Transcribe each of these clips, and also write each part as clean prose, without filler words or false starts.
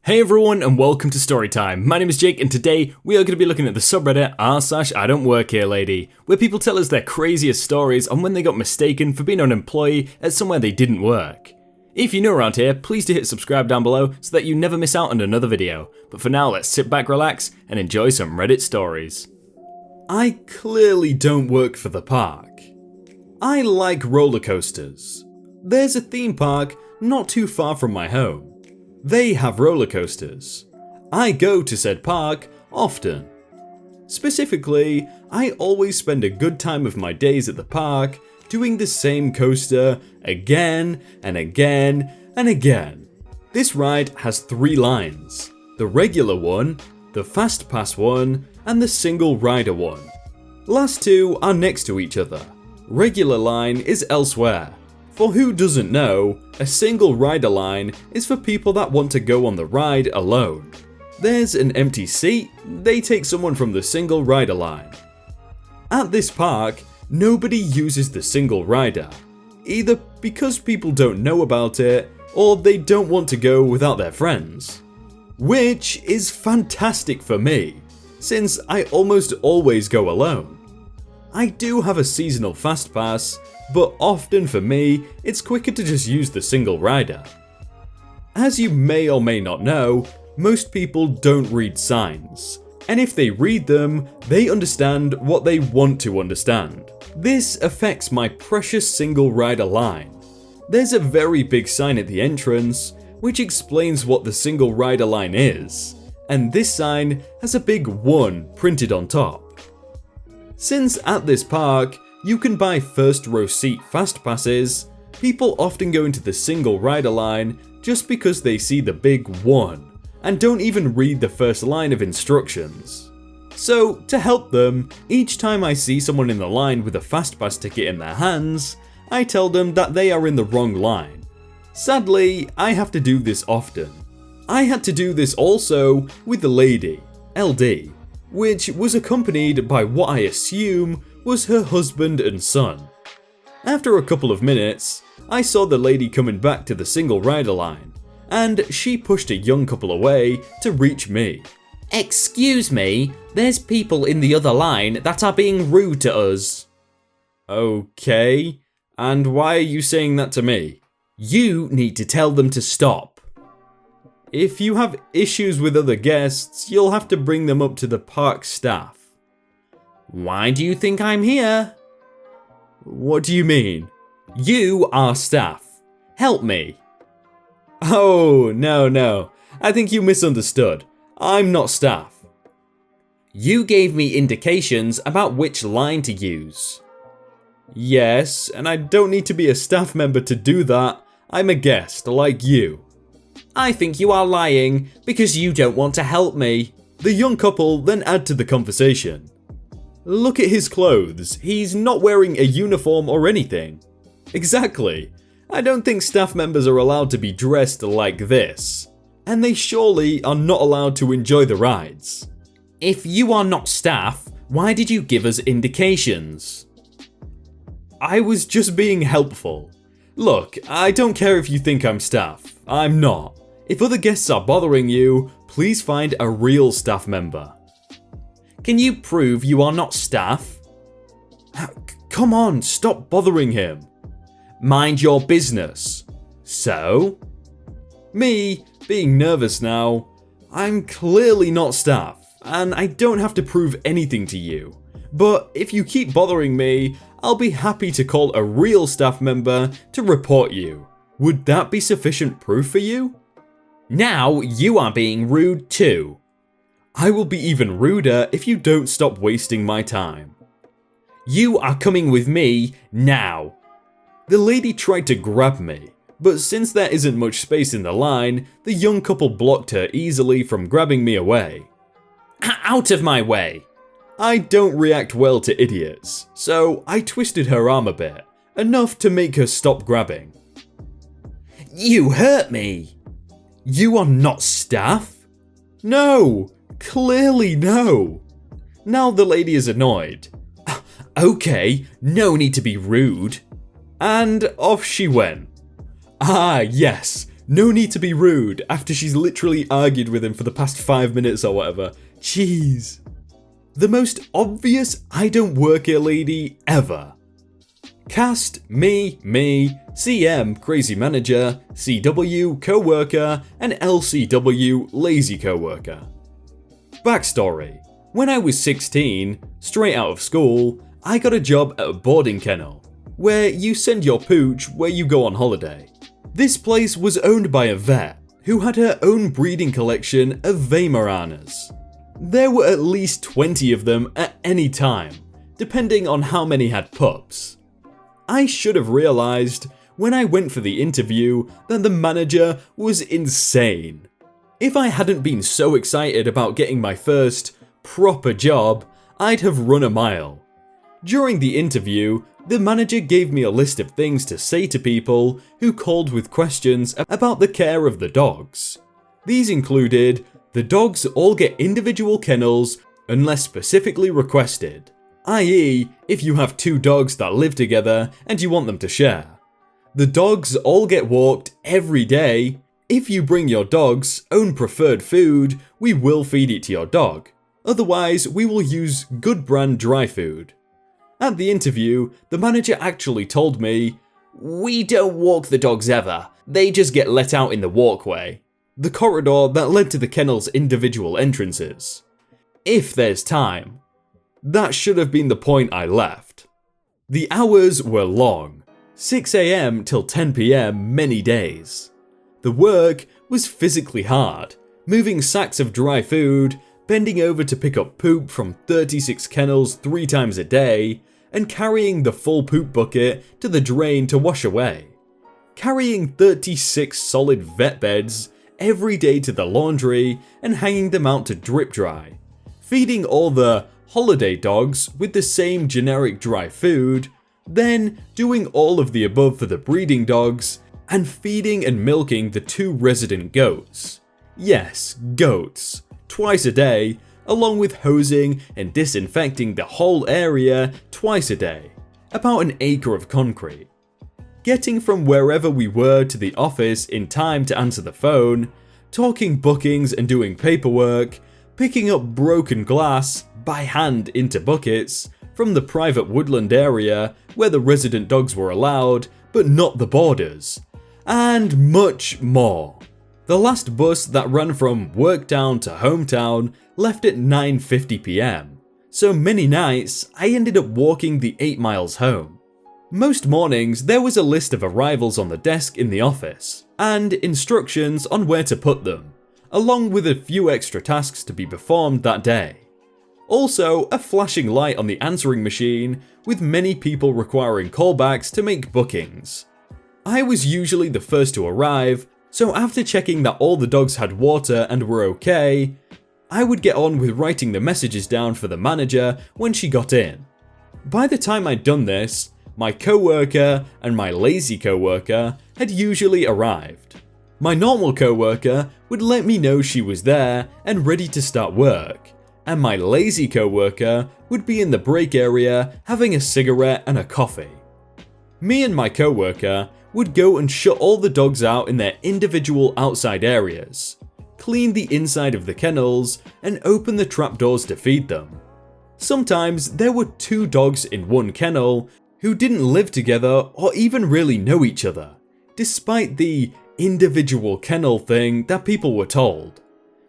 Hey everyone and welcome to Storytime. My name is Jake and today we are going to be looking at the subreddit r/idontworkherelady, where people tell us their craziest stories on when they got mistaken for being an employee at somewhere they didn't work. If you're new around here, please do hit subscribe down below so that you never miss out on another video. But for now, let's sit back, relax and enjoy some Reddit stories. I clearly don't work for the park. I like roller coasters. There's a theme park not too far from my home. They have roller coasters. I go to said park often. Specifically, I always spend a good time of my days at the park doing the same coaster again and again and again. This ride has 3 lines: the regular one, the fast pass one, and the single rider one. Last 2 are next to each other. Regular line is elsewhere. For who doesn't know, a single rider line is for people that want to go on the ride alone. There's an empty seat, they take someone from the single rider line. At this park, nobody uses the single rider, either because people don't know about it or they don't want to go without their friends. Which is fantastic for me, since I almost always go alone. I do have a seasonal fast pass, but often for me, it's quicker to just use the single rider. As you may or may not know, most people don't read signs, and if they read them, they understand what they want to understand. This affects my precious single rider line. There's a very big sign at the entrance, which explains what the single rider line is, and this sign has a big 1 printed on top. Since at this park, you can buy first row seat fast passes, people often go into the single rider line just because they see the big 1 and don't even read the first line of instructions. So to help them, each time I see someone in the line with a fast pass ticket in their hands, I tell them that they are in the wrong line. Sadly, I have to do this often. I had to do this also with the lady, LD, which was accompanied by what I assume was her husband and son. After a couple of minutes, I saw the lady coming back to the single rider line, and she pushed a young couple away to reach me. Excuse me, there's people in the other line that are being rude to us. Okay, and why are you saying that to me? You need to tell them to stop. If you have issues with other guests, you'll have to bring them up to the park staff. Why do you think I'm here? What do you mean? You are staff. Help me. Oh, no, I think you misunderstood. I'm not staff. You gave me indications about which line to use. Yes, and I don't need to be a staff member to do that. I'm a guest, like you. I think you are lying because you don't want to help me. The young couple then add to the conversation. Look at his clothes, he's not wearing a uniform or anything. Exactly. I don't think staff members are allowed to be dressed like this. And they surely are not allowed to enjoy the rides. If you are not staff, why did you give us indications? I was just being helpful. Look, I don't care if you think I'm staff. I'm not. If other guests are bothering you, please find a real staff member. Can you prove you are not staff? Come on, stop bothering him. Mind your business. So? Me, being nervous now, I'm clearly not staff, and I don't have to prove anything to you. But if you keep bothering me, I'll be happy to call a real staff member to report you. Would that be sufficient proof for you? Now you are being rude too. I will be even ruder if you don't stop wasting my time. You are coming with me now. The lady tried to grab me, but since there isn't much space in the line, the young couple blocked her easily from grabbing me away. Out of my way. I don't react well to idiots, so I twisted her arm a bit, enough to make her stop grabbing. You hurt me. You are not staff? No, clearly no. Now the lady is annoyed. Okay, no need to be rude. And off she went. Ah, yes, No need to be rude after she's literally argued with him for the past 5 minutes or whatever. Jeez. The most obvious I don't work here lady ever. Cast, me, CM, crazy manager, CW, co-worker, and LCW, lazy co-worker. Backstory. When I was 16, straight out of school, I got a job at a boarding kennel, where you send your pooch where you go on holiday. This place was owned by a vet, who had her own breeding collection of Weimaraner's. There were at least 20 of them at any time, depending on how many had pups. I should have realized when I went for the interview that the manager was insane. If I hadn't been so excited about getting my first proper job, I'd have run a mile. During the interview, the manager gave me a list of things to say to people who called with questions about the care of the dogs. These included, the dogs all get individual kennels unless specifically requested, i.e. if you have 2 dogs that live together and you want them to share. The dogs all get walked every day. If you bring your dog's own preferred food, we will feed it to your dog. Otherwise, we will use good brand dry food. At the interview, the manager actually told me, "We don't walk the dogs ever, they just get let out in the walkway," the corridor that led to the kennel's individual entrances. If there's time. That should have been the point I left. The hours were long, 6 AM till 10 PM many days. The work was physically hard, moving sacks of dry food, bending over to pick up poop from 36 kennels 3 times a day, and carrying the full poop bucket to the drain to wash away. Carrying 36 solid vet beds every day to the laundry and hanging them out to drip dry. Feeding all the holiday dogs with the same generic dry food, then doing all of the above for the breeding dogs, and feeding and milking the 2 resident goats. Yes, goats. Twice a day, along with hosing and disinfecting the whole area twice a day. About an acre of concrete. Getting from wherever we were to the office in time to answer the phone, talking bookings and doing paperwork, picking up broken glass by hand into buckets from the private woodland area where the resident dogs were allowed, but not the boarders, and much more. The last bus that ran from Worktown to hometown left at 9:50 PM, so many nights I ended up walking the 8 miles home. Most mornings there was a list of arrivals on the desk in the office, and instructions on where to put them, along with a few extra tasks to be performed that day. Also, a flashing light on the answering machine, with many people requiring callbacks to make bookings. I was usually the first to arrive, so after checking that all the dogs had water and were okay, I would get on with writing the messages down for the manager when she got in. By the time I'd done this, my co-worker and my lazy co-worker had usually arrived. My normal co-worker would let me know she was there and ready to start work, and my lazy co-worker would be in the break area having a cigarette and a coffee. Me and my co-worker would go and shut all the dogs out in their individual outside areas, clean the inside of the kennels, and open the trapdoors to feed them. Sometimes there were 2 dogs in one kennel who didn't live together or even really know each other, despite the individual kennel thing that people were told.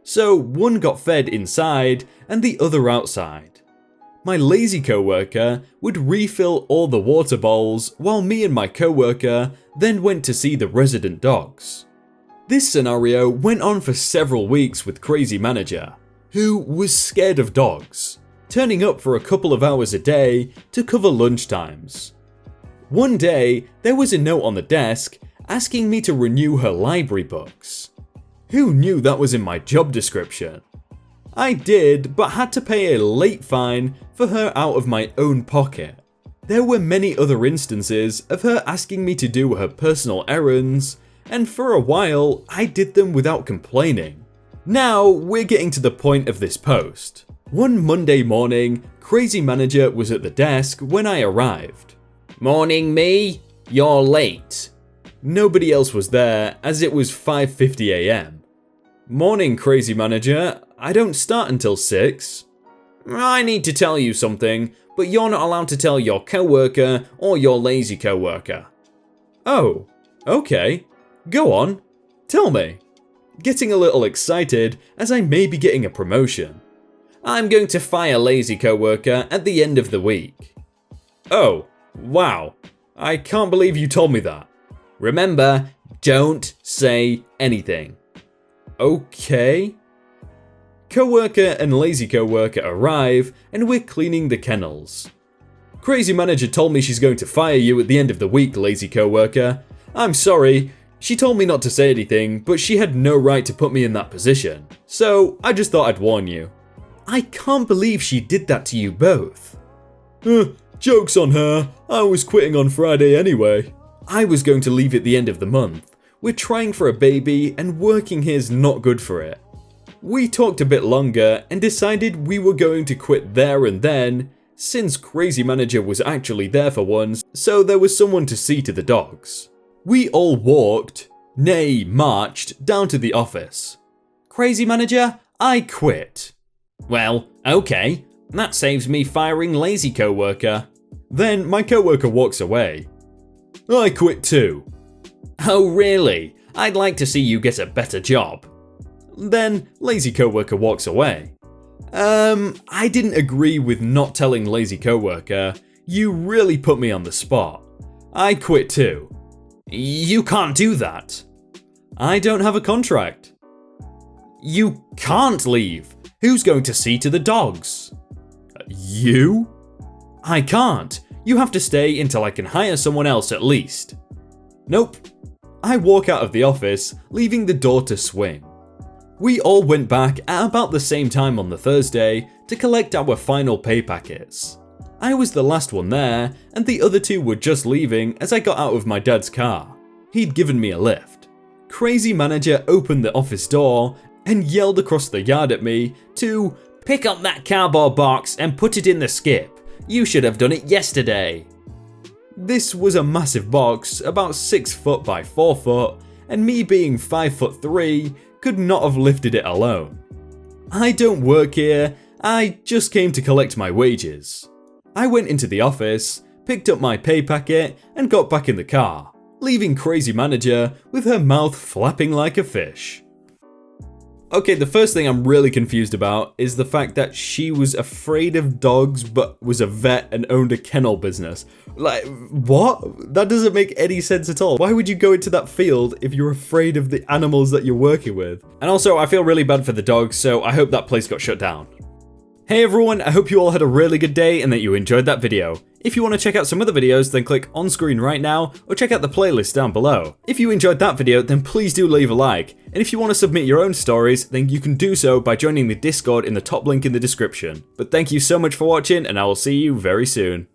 So one got fed inside and the other outside. My lazy co-worker would refill all the water bowls while me and my co-worker then went to see the resident dogs. This scenario went on for several weeks with Crazy Manager, who was scared of dogs, turning up for a couple of hours a day to cover lunchtimes. One day, there was a note on the desk asking me to renew her library books. Who knew that was in my job description? I did, but had to pay a late fine for her out of my own pocket. There were many other instances of her asking me to do her personal errands, and for a while I did them without complaining. Now we're getting to the point of this post. One Monday morning, Crazy Manager was at the desk when I arrived. Morning, me. You're late. Nobody else was there as it was 5:50 AM. Morning, crazy manager. I don't start until 6. I need to tell you something, but you're not allowed to tell your coworker or your lazy coworker. Oh, okay. Go on. Tell me. Getting a little excited as I may be getting a promotion. I'm going to fire lazy coworker at the end of the week. Oh, wow. I can't believe you told me that. Remember, don't say anything. Okay. Coworker and lazy coworker arrive and we're cleaning the kennels. Crazy manager told me she's going to fire you at the end of the week, lazy coworker. I'm sorry. She told me not to say anything, but she had no right to put me in that position. So I just thought I'd warn you. I can't believe she did that to you both. Joke's on her. I was quitting on Friday anyway. I was going to leave at the end of the month. We're trying for a baby and working here's not good for it. We talked a bit longer and decided we were going to quit there and then, since crazy manager was actually there for once, so there was someone to see to the dogs. We all walked, nay marched, down to the office. Crazy manager, I quit. Well, okay, that saves me firing lazy coworker. Then my coworker walks away. I quit too. Oh really? I'd like to see you get a better job. Then lazy coworker walks away. I didn't agree with not telling lazy coworker. You really put me on the spot. I quit too. You can't do that. I don't have a contract. You can't leave. Who's going to see to the dogs? You? I can't. You have to stay until I can hire someone else at least. Nope. I walk out of the office, leaving the door to swing. We all went back at about the same time on the Thursday to collect our final pay packets. I was the last one there, and the other two were just leaving as I got out of my dad's car. He'd given me a lift. Crazy manager opened the office door and yelled across the yard at me to pick up that cardboard box and put it in the skip. You should have done it yesterday. This was a massive box, about 6 foot by 4 foot, and me being 5'3" could not have lifted it alone. I don't work here, I just came to collect my wages. I went into the office, picked up my pay packet, and got back in the car, leaving crazy manager with her mouth flapping like a fish. Okay, the first thing I'm really confused about is the fact that she was afraid of dogs but was a vet and owned a kennel business. Like, what? That doesn't make any sense at all. Why would you go into that field if you're afraid of the animals that you're working with? And also, I feel really bad for the dogs, so I hope that place got shut down. Hey everyone, I hope you all had a really good day and that you enjoyed that video. If you want to check out some other videos, then click on screen right now or check out the playlist down below. If you enjoyed that video, then please do leave a like. And if you want to submit your own stories, then you can do so by joining the Discord in the top link in the description. But thank you so much for watching and I will see you very soon.